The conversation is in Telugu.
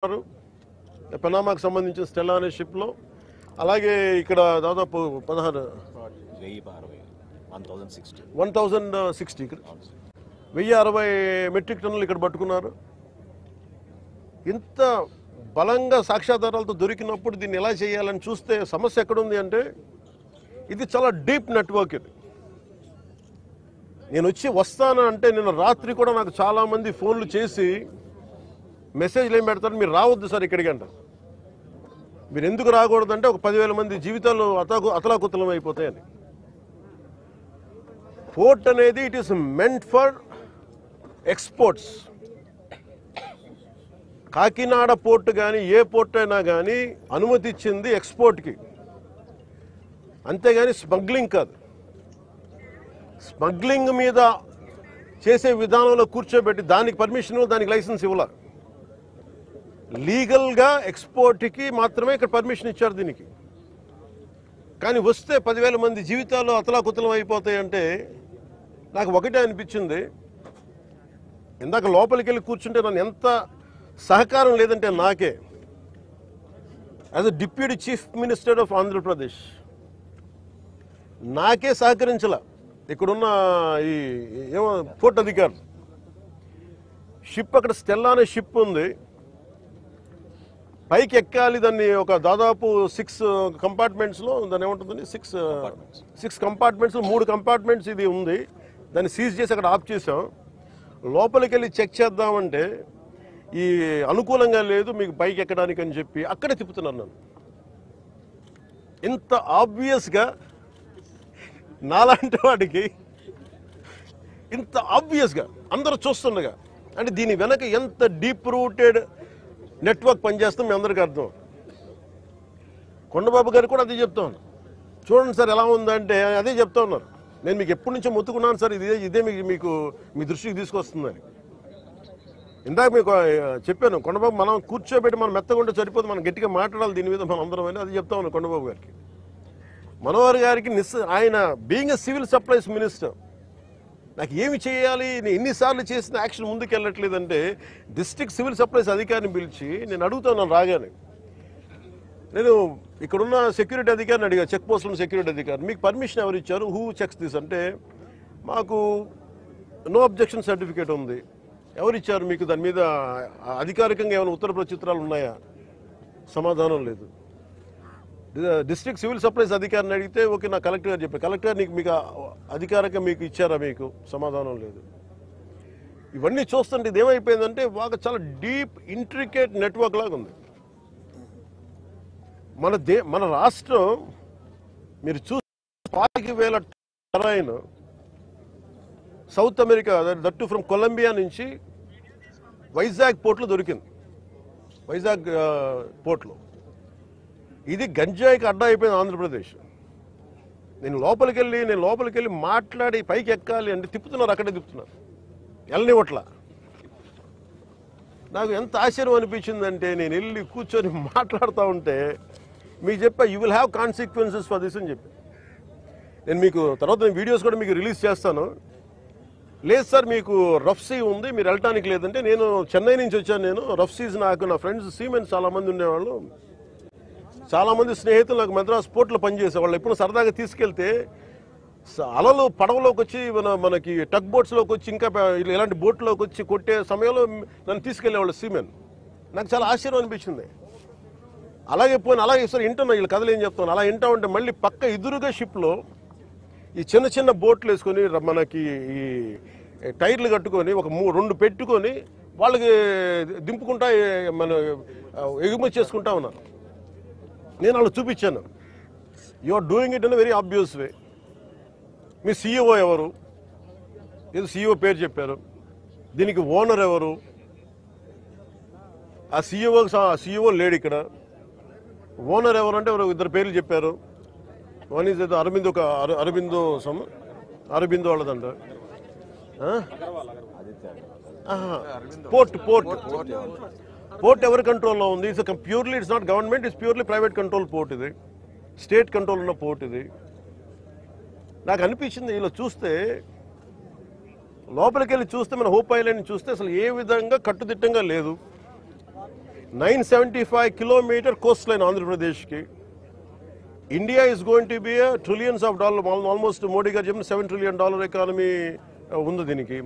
పెనామాకు సంబంధించిన స్టెల్లా అనే షిప్లో అలాగే ఇక్కడ దాదాపు 1060 ఇక్కడ 1060 మెట్రిక్ టన్నులు ఇక్కడ పట్టుకున్నారు. ఇంత బలంగా సాక్ష్యాధారాలతో దొరికినప్పుడు దీన్ని ఎలా చేయాలని చూస్తే సమస్య ఎక్కడుంది అంటే ఇది చాలా డీప్ నెట్వర్క్. ఇది నేను వస్తాను అంటే నిన్న రాత్రి కూడా నాకు చాలామంది ఫోన్లు చేసి మెసేజ్లు ఏం పెడతారు, మీరు రావద్దు సార్ ఇక్కడికి అంటారు. మీరు ఎందుకు రాకూడదంటే ఒక 10,000 మంది జీవితాలు అతలాకుతలం అయిపోతాయని. పోర్ట్ అనేది it is meant for exports. Kakinada port కానీ ఏ పోర్ట్ అయినా కానీ అనుమతి ఇచ్చింది ఎక్స్పోర్ట్కి, అంతేగాని స్మగ్లింగ్ కాదు. స్మగ్లింగ్ మీద చేసే విధానంలో కూర్చోబెట్టి దానికి పర్మిషన్, దానికి లైసెన్స్ ఇవ్వాల. లీగల్గా ఎక్స్పోర్ట్కి మాత్రమే ఇక్కడ పర్మిషన్ ఇచ్చారు దీనికి. కానీ వస్తే 10,000 మంది జీవితాలు అతలాకుతలం అయిపోతాయంటే నాకు ఒకటే అనిపించింది. ఇందాక లోపలికి వెళ్ళి కూర్చుంటే నన్ను ఎంత సహకారం లేదంటే నాకే as a deputy chief minister of Andhra Pradesh నాకే సహకరించాల. ఇక్కడున్న ఈ ఏమో పోర్ట్ అధికారులు షిప్ అక్కడ స్టెల్లా అనే షిప్ ఉంది, పైకి ఎక్కాలి. దాన్ని ఒక దాదాపు 6 కంపార్ట్మెంట్స్లో దాన్ని ఏముంటుందని 6 కంపార్ట్మెంట్స్లో 3 కంపార్ట్మెంట్స్ ఇది ఉంది. దాన్ని సీజ్ చేసి అక్కడ ఆఫ్ చేసాం. లోపలికి వెళ్ళి చెక్ చేద్దామంటే ఈ అనుకూలంగా లేదు మీకు పైకి ఎక్కడానికి అని చెప్పి అక్కడే తిప్పుతున్నాను నన్ను. ఇంత ఆబ్వియస్గా నాలాంటి వాడికి ఇంత ఆబ్వియస్గా అందరూ చూస్తుండగా అంటే దీని వెనక ఎంత డీప్ రూటెడ్ నెట్వర్క్ పనిచేస్తాం మీ అందరికీ అర్థం. కొండబాబు గారు కూడా అదే చెప్తా ఉన్నారు. చూడండి సార్ ఎలా ఉందంటే అదే చెప్తా ఉన్నారు. నేను మీకు ఎప్పటి నుంచో మొత్తుకున్నాను సార్, ఇదే మీకు మీ దృష్టికి తీసుకొస్తుందని. ఇందాక మీకు చెప్పాను, కొండబాబు మనం కూర్చోబెట్టి మనం మెత్తగా ఉంటే సరిపోదు, మనం గట్టిగా మాట్లాడాలి దీని మీద మనం అందరం అని అది చెప్తా ఉన్నాను కొండబాబు గారికి. మనోహర్ గారికి ఆయన being a civil supplies minister నాకు ఏమి చేయాలి, నేను ఎన్నిసార్లు చేసిన యాక్షన్ ముందుకు వెళ్ళట్లేదంటే డిస్ట్రిక్ట్ సివిల్ సప్లైస్ అధికారిని పిలిచి నేను అడుగుతున్నాను రాగానే. నేను ఇక్కడున్న సెక్యూరిటీ అధికారిని అడిగా, చెక్ పోస్టుల సెక్యూరిటీ అధికారి, మీకు పర్మిషన్ ఎవరు ఇచ్చారు, హూ చెక్స్ దిస్ అంటే మాకు నో అబ్జెక్షన్ సర్టిఫికేట్ ఉంది. ఎవరు ఇచ్చారు మీకు, దాని మీద అధికారికంగా ఏమైనా ఉత్తర ప్రత్యుత్తరాలు ఉన్నాయా? సమాధానం లేదు. డిస్ట్రిక్ట్ సివిల్ సప్లైస్ అధికారిని అడిగితే ఓకే నా కలెక్టర్ గారు చెప్పారు, కలెక్టర్ మీకు అధికారికంగా మీకు ఇచ్చారా, మీకు సమాధానం లేదు. ఇవన్నీ చూస్తుంటే ఇది ఏమైపోయిందంటే బాగా చాలా డీప్ ఇంట్రికేట్ నెట్వర్క్ లాగా ఉంది. మన రాష్ట్రం మీరు చూస్తే 40,000 terrain South America that from Colombia నుంచి వైజాగ్ పోర్ట్లో దొరికింది. వైజాగ్ పోర్ట్లో ఇది గంజాయికి అడ్డా అయిపోయింది ఆంధ్రప్రదేశ్. నేను లోపలికి వెళ్ళి మాట్లాడి పైకి ఎక్కాలి అంటే తిప్పుతున్నారు, అక్కడే తిప్పుతున్నారు, వెళ్ళనివ్వట్లా. నాకు ఎంత ఆశ్చర్యం అనిపించిందంటే నేను వెళ్ళి కూర్చొని మాట్లాడుతూ ఉంటే మీకు చెప్పా you will have consequences for this అని చెప్పి. నేను మీకు తర్వాత వీడియోస్ కూడా మీకు రిలీజ్ చేస్తాను. లేదు సార్ మీకు రఫ్ సీ ఉంది మీరు వెళ్ళటానికి లేదంటే, నేను చెన్నై నుంచి వచ్చాను, నేను రఫ్ సీస్ నాకు నా ఫ్రెండ్స్ సీమెన్స్ చాలామంది ఉండేవాళ్ళు, చాలామంది స్నేహితులు నాకు మద్రాస్ పోర్ట్లో పనిచేసేవాళ్ళు. ఎప్పుడు సరదాగా తీసుకెళ్తే అలలు పడవలోకి వచ్చి మనకి టగ్ బోట్స్లోకి వచ్చి ఇంకా ఇలాంటి బోట్లోకి వచ్చి కొట్టే సమయంలో నన్ను తీసుకెళ్లేవాళ్ళు సీమెన్. నాకు చాలా ఆశ్చర్యం అనిపించింది. అలాగే సార్ వింటున్నా వీళ్ళు కథలు ఏం చెప్తాను, అలా వింటా ఉంటే మళ్ళీ పక్క ఎదురుగా షిప్లో ఈ చిన్న బోట్లు వేసుకొని మనకి ఈ టైర్లు కట్టుకొని ఒక 2 పెట్టుకొని వాళ్ళకి దింపుకుంటా మన ఎగుమతి చేసుకుంటా ఉన్నారు. నేను వాళ్ళు చూపించాను, you are doing it in very obvious way. మీ సీఈఓ ఎవరు, ఏదో సీఈఓ పేరు చెప్పారు, దీనికి ఓనర్ ఎవరు, ఆ సీఈఓ లేడు ఇక్కడ. ఓనర్ ఎవరు అంటే 2 పేర్లు చెప్పారు. వన్ ఈజ్ ఏదో అరబిందో వాళ్ళదంట. పోర్ట్ ఎవరి కంట్రోల్లో ఉంది? Purely it's not government, it's purely private control port. ఇది స్టేట్ కంట్రోల్ ఉన్న పోర్ట్. ఇది నాకు అనిపించింది ఇలా చూస్తే, లోపలికి వెళ్ళి చూస్తే మన హోప్ ఐలాండ్ చూస్తే అసలు ఏ విధంగా కట్టుదిట్టంగా లేదు. 975 కిలోమీటర్ కోస్ట్ లైన్ ఆంధ్రప్రదేశ్కి. India is going to be trillions of dollar, almost Modi గారు చెప్పిన $7 trillion ఎకానమీ ఉంది దీనికి.